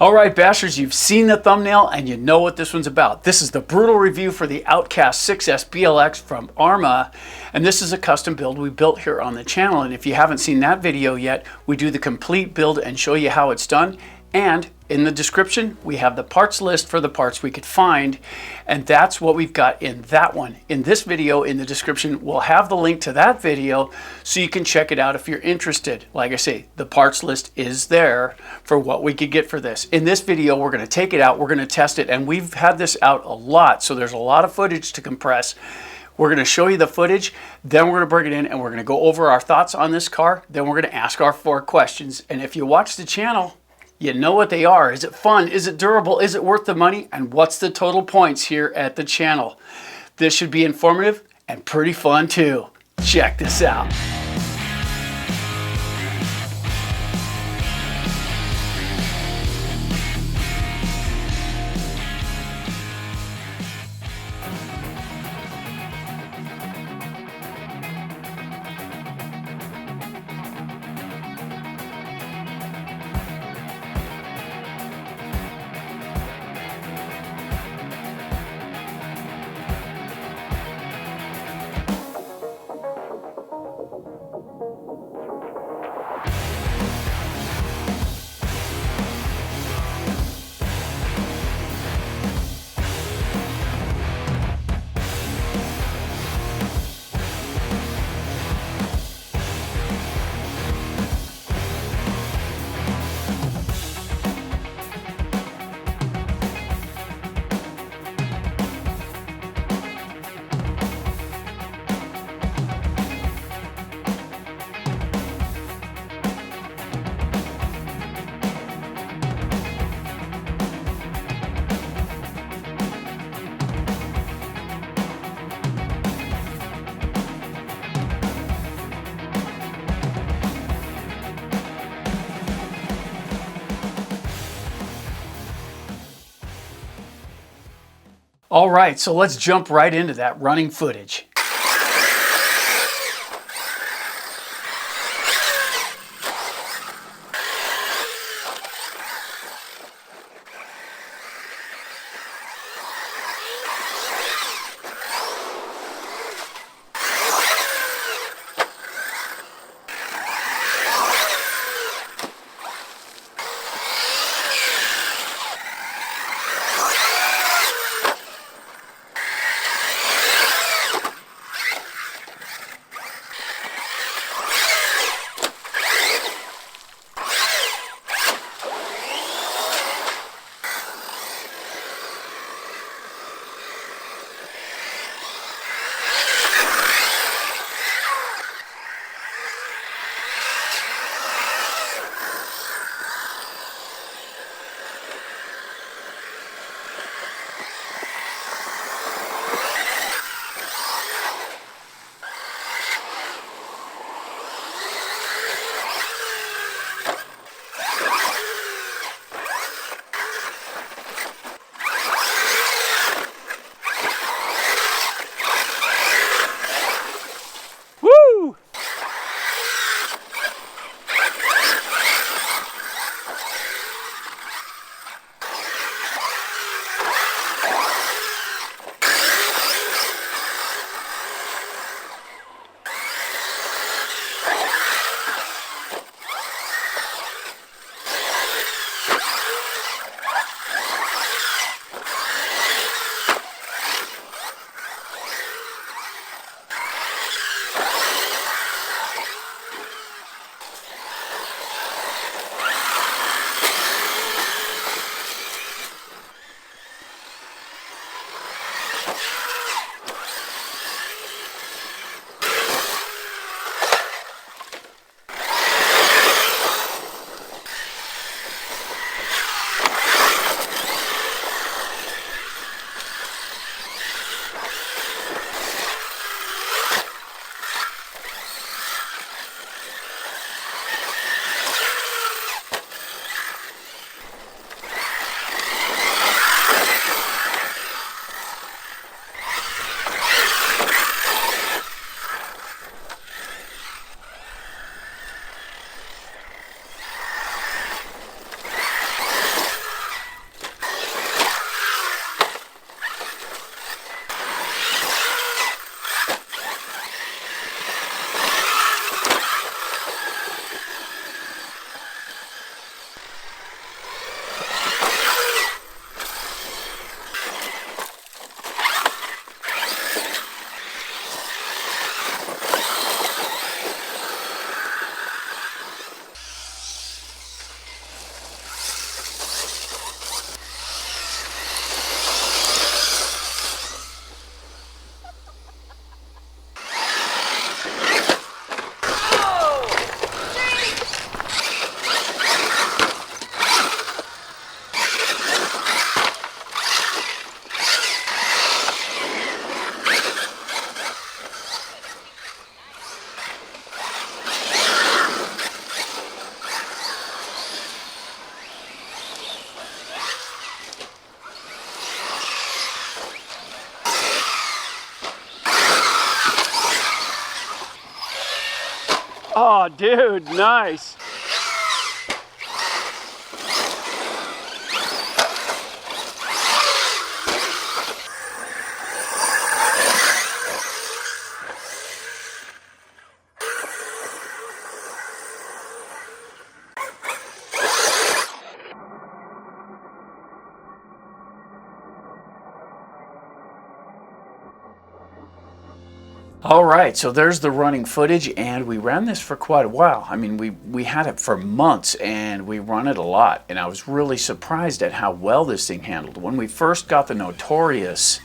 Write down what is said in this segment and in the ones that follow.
All right, Bashers, you've seen the thumbnail and you know what this one's about. This is the brutal review for the Outcast 6S BLX from Arrma, and this is a custom build we built here on the channel. And if you haven't seen that video yet, we do the complete build and show you how it's done. And in the description, we have the parts list for the parts we could find, and that's what we've got in that one. In this video, in the description, we'll have the link to that video so you can check it out if you're interested. Like I say, the parts list is there for what we could get for this. In this video, we're going to take it out, we're going to test it, and we've had this out a lot, so there's a lot of footage to compress. We're going to show you the footage, then we're going to bring it in and we're going to go over our thoughts on this car, then we're going to ask our 4 questions. And if you watch the channel, you know what they are. Is it fun? Is it durable? Is it worth the money? And what's the total points here at the channel? This should be informative and pretty fun too. Check this out. All right, so let's jump right into that running footage. Oh, dude, nice. All right, so there's the running footage, and we ran this for quite a while. I mean, we had it for months, and we run it a lot, and I was really surprised at how well this thing handled. When we first got the Notorious,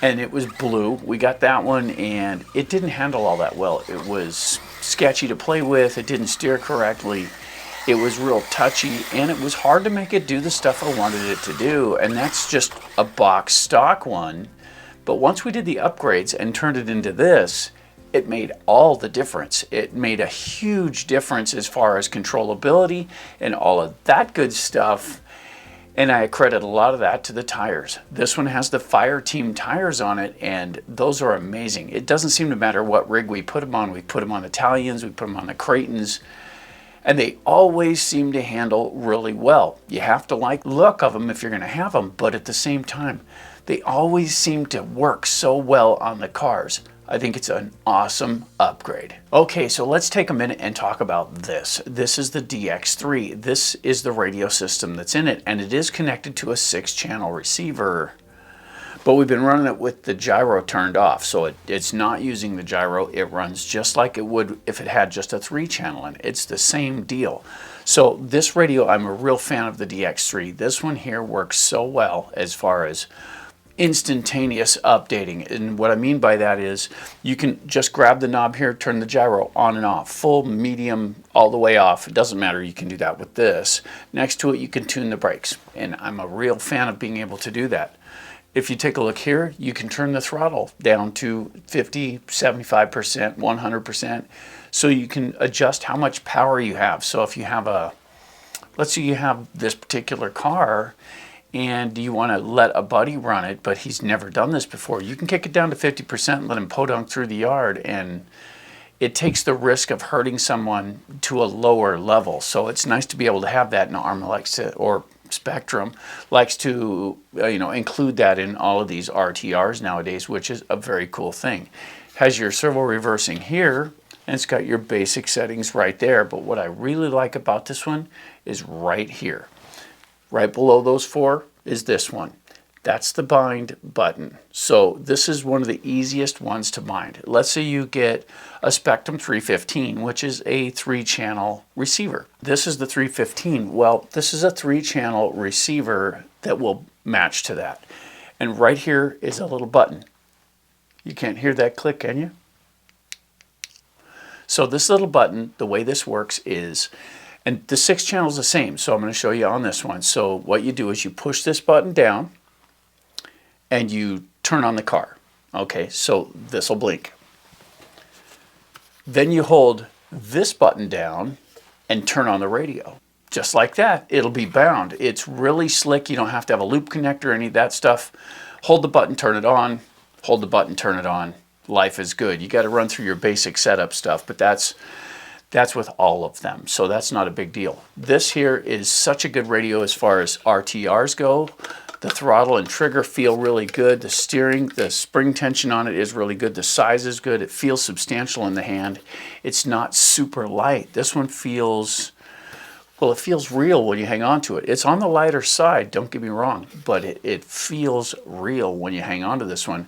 and it was blue, we got that one, and it didn't handle all that well. It was sketchy to play with, it didn't steer correctly, it was real touchy, and it was hard to make it do the stuff I wanted it to do, and that's just a box stock one. But once we did the upgrades and turned it into this, it made all the difference. It made a huge difference as far as controllability and all of that good stuff. And I credit a lot of that to the tires. This one has the Fire Team tires on it, and those are amazing. It doesn't seem to matter what rig we put them on. We put them on Italians, we put them on the Creightons, and they always seem to handle really well. You have to like the look of them if you're gonna have them, but at the same time, they always seem to work so well on the cars. I think it's an awesome upgrade. Okay, so let's take a minute and talk about this. This is the DX3. This is the radio system that's in it, and it is connected to a 6-channel receiver. But we've been running it with the gyro turned off, so it's not using the gyro. It runs just like it would if it had just a 3-channel, and it's the same deal. So this radio, I'm a real fan of the DX3. This one here works so well as far as instantaneous updating, and what I mean by that is you can just grab the knob here, turn the gyro on and off, full, medium, all the way off. It doesn't matter, you can do that with this. Next to it you can tune the brakes, and I'm a real fan of being able to do that. If you take a look here, you can turn the throttle down to 50, 75%, 100%, so you can adjust how much power you have. So if you have let's say you have this particular car and you want to let a buddy run it, but he's never done this before, you can kick it down to 50% and let him podunk through the yard, and it takes the risk of hurting someone to a lower level. So it's nice to be able to have that, and Arrma likes to, or Spectrum likes to include that in all of these RTRs nowadays, which is a very cool thing. Has your servo reversing here, and it's got your basic settings right there, but what I really like about this one is right here. Right below those 4 is this one. That's the bind button. So this is one of the easiest ones to bind. Let's say you get a Spectrum 315, which is a 3-channel receiver. This is the 315. Well, this is a 3-channel receiver that will match to that. And right here is a little button. You can't hear that click, can you? So this little button, the way this works is, and the 6-channel is the same, so I'm going to show you on this one. So what you do is you push this button down and you turn on the car. Okay, so this will blink. Then you hold this button down and turn on the radio. Just like that, it'll be bound. It's really slick. You don't have to have a loop connector or any of that stuff. Hold the button, turn it on. Hold the button, turn it on. Life is good. You got to run through your basic setup stuff, but that's with all of them, so that's not a big deal. This here is such a good radio as far as RTRs go. The throttle and trigger feel really good. The steering, the spring tension on it is really good. The size is good. It feels substantial in the hand. It's not super light. This one feels, well, it feels real when you hang on to it. It's on the lighter side, don't get me wrong, but it feels real when you hang on to this one.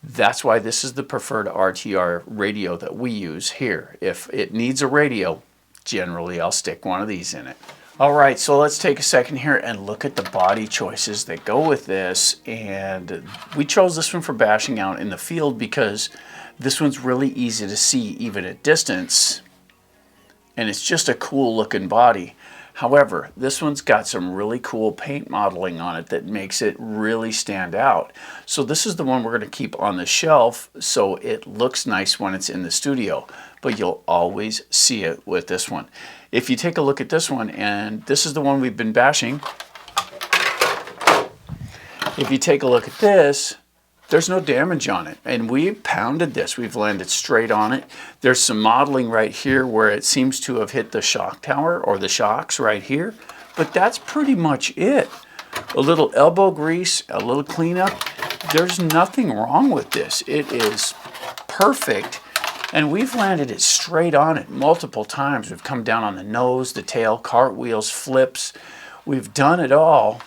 That's why this is the preferred RTR radio that we use here. If it needs a radio, generally I'll stick one of these in it. All right, so let's take a second here and look at the body choices that go with this. And we chose this one for bashing out in the field because this one's really easy to see even at distance. And it's just a cool looking body. However, this one's got some really cool paint modeling on it that makes it really stand out. So this is the one we're going to keep on the shelf so it looks nice when it's in the studio, but you'll always see it with this one. If you take a look at this one, and this is the one we've been bashing, if you take a look at this there's no damage on it. And we pounded this. We've landed straight on it. There's some modeling right here where it seems to have hit the shock tower or the shocks right here. But that's pretty much it. A little elbow grease, a little cleanup. There's nothing wrong with this. It is perfect. And we've landed it straight on it multiple times. We've come down on the nose, the tail, cartwheels, flips. We've done it all.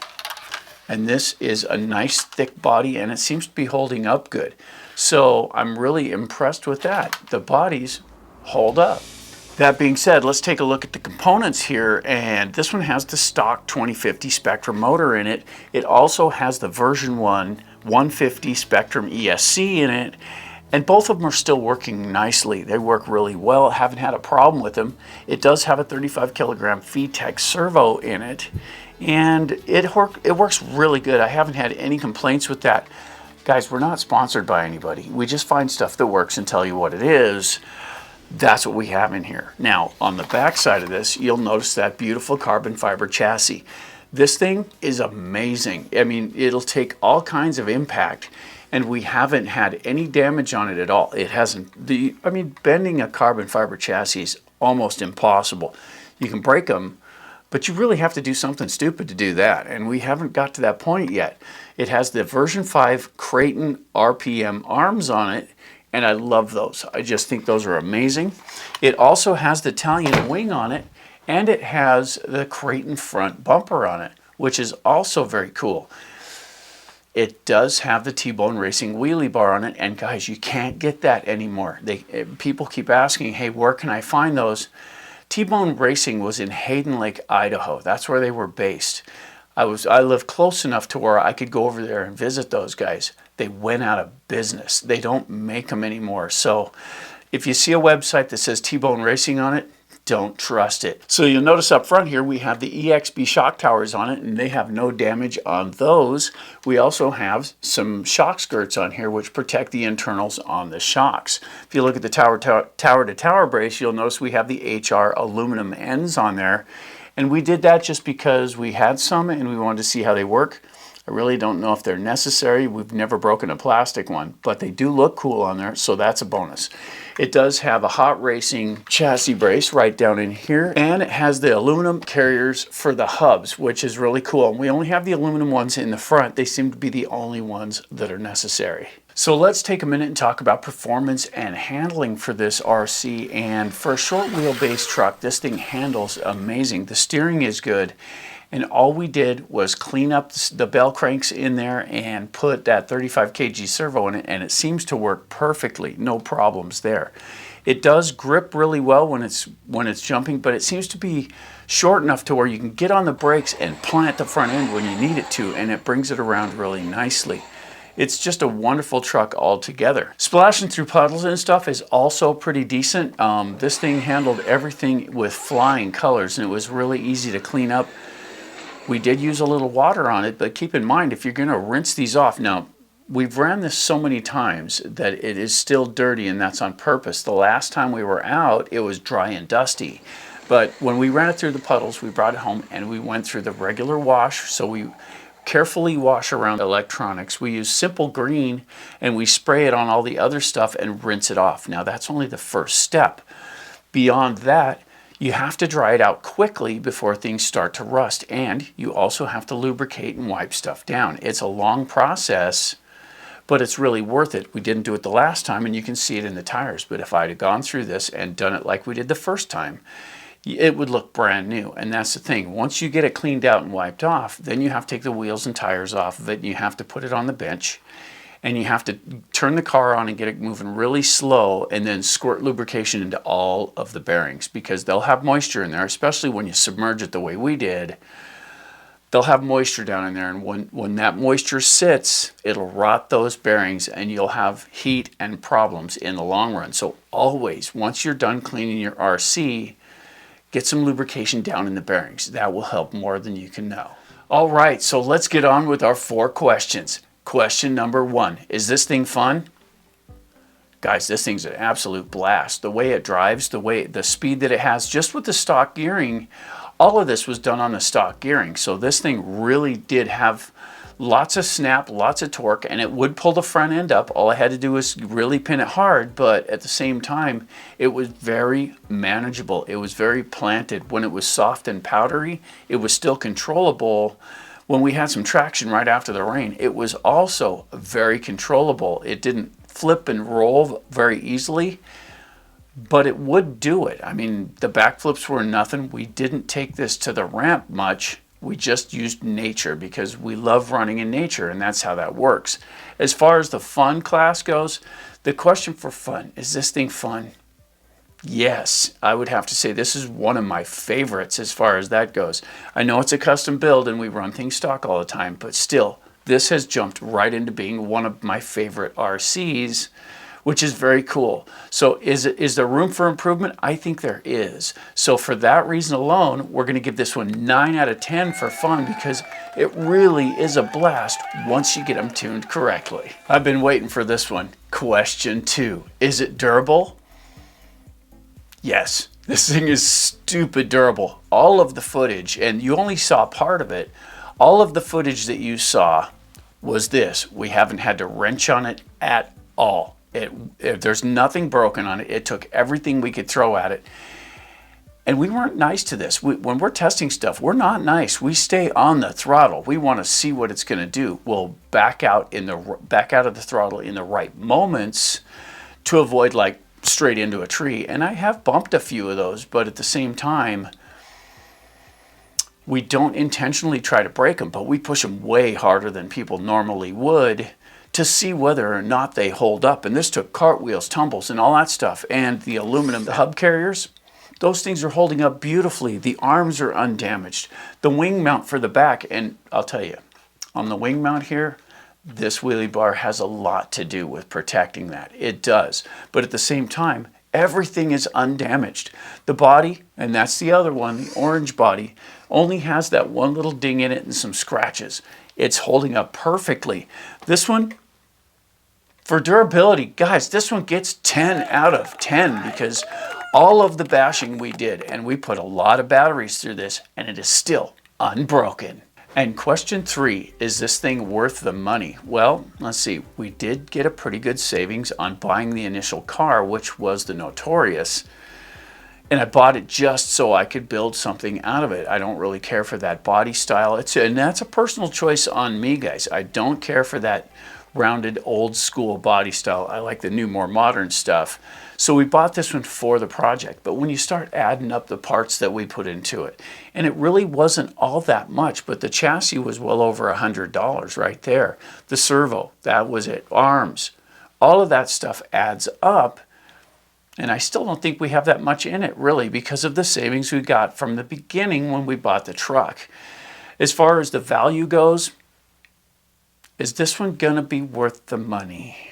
And this is a nice thick body, and it seems to be holding up good. So I'm really impressed with that. The bodies hold up. That being said, let's take a look at the components here. And this one has the stock 2050 Spectrum motor in it. It also has the version 1 150 Spectrum ESC in it. And both of them are still working nicely. They work really well. I haven't had a problem with them. It does have a 35 kilogram VTEC servo in it. And it works really good. I haven't had any complaints with that. Guys, we're not sponsored by anybody. We just find stuff that works and tell you what it is. That's what we have in here. Now, on the back side of this, you'll notice that beautiful carbon fiber chassis. This thing is amazing. I mean, it'll take all kinds of impact, and we haven't had any damage on it at all. It hasn't. I mean, bending a carbon fiber chassis is almost impossible. You can break them, but you really have to do something stupid to do that, and we haven't got to that point yet. It has the version 5 Creighton RPM arms on it, and I love those. I just think those are amazing. It also has the Italian wing on it, and it has the Creighton front bumper on it, which is also very cool. It does have the T-Bone Racing wheelie bar on it, and guys, you can't get that anymore. People keep asking, hey, where can I find those? T-Bone Racing was in Hayden Lake, Idaho. That's where they were based. I lived close enough to where I could go over there and visit those guys. They went out of business. They don't make them anymore. So if you see a website that says T-Bone Racing on it, don't trust it. So you'll notice up front here we have the EXB shock towers on it, and they have no damage on those. We also have some shock skirts on here which protect the internals on the shocks. If you look at the tower to tower brace, you'll notice we have the HR aluminum ends on there. And we did that just because we had some and we wanted to see how they work. I really don't know if they're necessary. We've never broken a plastic one, but they do look cool on there, so that's a bonus. It does have a hot racing chassis brace right down in here, and it has the aluminum carriers for the hubs, which is really cool. And we only have the aluminum ones in the front. They seem to be the only ones that are necessary. So let's take a minute and talk about performance and handling for this RC. And for a short wheelbase truck, this thing handles amazing. The steering is good. And all we did was clean up the bell cranks in there and put that 35 kg servo in it, and it seems to work perfectly. No problems there. It does grip really well when it's jumping, but it seems to be short enough to where you can get on the brakes and plant the front end when you need it to, and it brings it around really nicely. It's just a wonderful truck altogether. Splashing through puddles and stuff is also pretty decent. This thing handled everything with flying colors, and it was really easy to clean up. We did use a little water on it, but keep in mind, if you're going to rinse these off, now we've ran this so many times that it is still dirty, and that's on purpose. The last time we were out, it was dry and dusty. But when we ran it through the puddles, we brought it home and we went through the regular wash. So we carefully wash around electronics. We use simple green and we spray it on all the other stuff and rinse it off. Now that's only the first step. Beyond that, you have to dry it out quickly before things start to rust, and you also have to lubricate and wipe stuff down. It's a long process, but it's really worth it. We didn't do it the last time, and you can see it in the tires, but if I'd have gone through this and done it like we did the first time, it would look brand new. And that's the thing. Once you get it cleaned out and wiped off, then you have to take the wheels and tires off of it, and you have to put it on the bench, and you have to turn the car on and get it moving really slow, and then squirt lubrication into all of the bearings, because they'll have moisture in there, especially when you submerge it the way we did. They'll have moisture down in there, and when that moisture sits, it'll rot those bearings, and you'll have heat and problems in the long run. So always, once you're done cleaning your RC, get some lubrication down in the bearings. That will help more than you can know. All right, so let's get on with our 4 questions. Question number 1, is this thing fun? Guys, this thing's an absolute blast. The way it drives, the speed that it has, just with the stock gearing, all of this was done on the stock gearing. So this thing really did have Lots of snap, lots of torque, and it would pull the front end up. All I had to do was really pin it hard, but at the same time, it was very manageable. It was very planted. When it was soft and powdery, it was still controllable. When we had some traction right after the rain, it was also very controllable. It didn't flip and roll very easily, but it would do it. I mean, the backflips were nothing. We didn't take this to the ramp much. We just used nature because we love running in nature, and that's how that works. As far as the fun class goes, the question for fun, is this thing fun? Yes, I would have to say this is one of my favorites as far as that goes. I know it's a custom build and we run things stock all the time, but still, this has jumped right into being one of my favorite RCs, which is very cool. So is there room for improvement? I think there is. So for that reason alone, we're gonna give this one 9 out of 10 for fun because it really is a blast once you get them tuned correctly. I've been waiting for this one. Question 2, is it durable? Yes, this thing is stupid durable. All of the footage, and you only saw part of it, all of the footage that you saw was this. We haven't had to wrench on it at all. There's nothing broken on it. It took everything we could throw at it. And we weren't nice to this. When we're testing stuff, we're not nice. We stay on the throttle. We want to see what it's going to do. We'll back out of the throttle in the right moments to avoid like straight into a tree. And I have bumped a few of those, but at the same time, we don't intentionally try to break them, but we push them way harder than people normally would to see whether or not they hold up. And this took cartwheels, tumbles, and all that stuff. And the aluminum, the hub carriers, those things are holding up beautifully. The arms are undamaged. The wing mount for the back, and I'll tell you, on the wing mount here, this wheelie bar has a lot to do with protecting that. It does. But at the same time, everything is undamaged. The body, and that's the other one, the orange body, only has that one little ding in it and some scratches. It's holding up perfectly. This one, for durability, guys, this one gets 10 out of 10 because all of the bashing we did, and we put a lot of batteries through this, and it is still unbroken. And question 3, is this thing worth the money? Well, let's see. We did get a pretty good savings on buying the initial car, which was the Notorious. And I bought it just so I could build something out of it. I don't really care for that body style. And that's a personal choice on me, guys. I don't care for that rounded old school body style. I like the new, more modern stuff. So we bought this one for the project. But when you start adding up the parts that we put into it, and it really wasn't all that much, but the chassis was well over $100 right there. The servo, that was it. Arms, all of that stuff adds up. And I still don't think we have that much in it, really, because of the savings we got from the beginning when we bought the truck. As far as the value goes, is this one gonna be worth the money?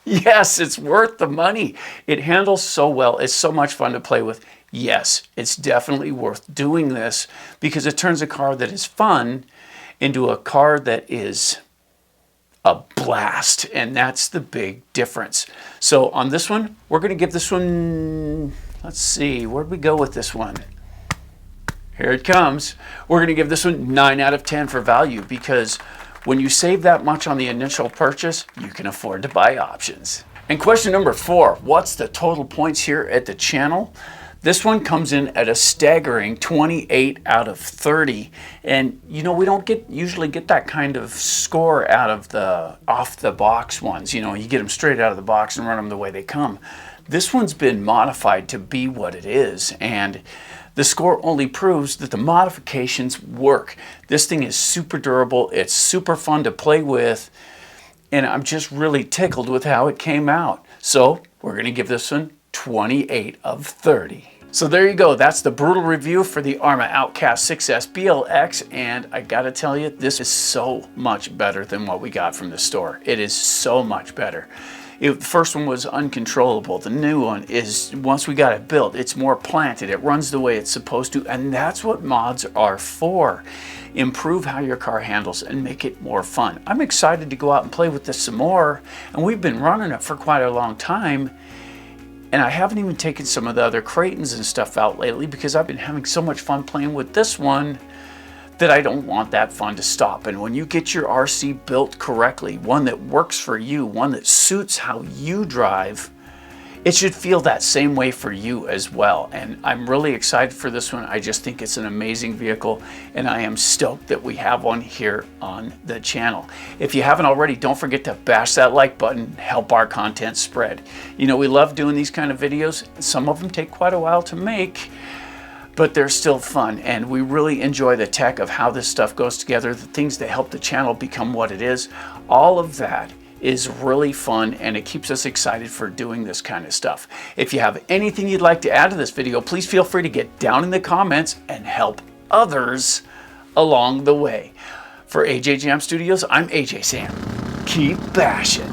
Yes, it's worth the money. It handles so well. It's so much fun to play with. Yes, it's definitely worth doing this because it turns a car that is fun into a car that is a blast, and that's the big difference. So on this one, we're going to give this one, let's see, where'd we go with this one? Here it comes. We're going to give this one 9 out of 10 for value because when you save that much on the initial purchase, you can afford to buy options. And question number 4, what's the total points here at the channel? This one comes in at a staggering 28 out of 30. And you know, we don't usually get that kind of score out of the off the box ones. You know, you get them straight out of the box and run them the way they come. This one's been modified to be what it is. And the score only proves that the modifications work. This thing is super durable. It's super fun to play with. And I'm just really tickled with how it came out. So we're going to give this one 28 of 30. So there you go. That's the brutal review for the Arrma Outcast 6S BLX. And I got to tell you, this is so much better than what we got from the store. It is so much better. The first one was uncontrollable. The new one is, once we got it built, it's more planted. It runs the way it's supposed to. And that's what mods are for. Improve how your car handles and make it more fun. I'm excited to go out and play with this some more. And we've been running it for quite a long time. And I haven't even taken some of the other Creightons and stuff out lately because I've been having so much fun playing with this one that I don't want that fun to stop. And when you get your RC built correctly, one that works for you, one that suits how you drive, it should feel that same way for you as well. And I'm really excited for this one. I just think it's an amazing vehicle, and I am stoked that we have one here on the channel. If you haven't already, don't forget to bash that like button, help our content spread. You know, we love doing these kind of videos. Some of them take quite a while to make, but they're still fun, and we really enjoy the tech of how this stuff goes together, the things that help the channel become what it is. All of that is really fun, and it keeps us excited for doing this kind of stuff. If you have anything you'd like to add to this video, please feel free to get down in the comments and help others along the way. For AJ Jam Studios, I'm AJ Sam. Keep bashing.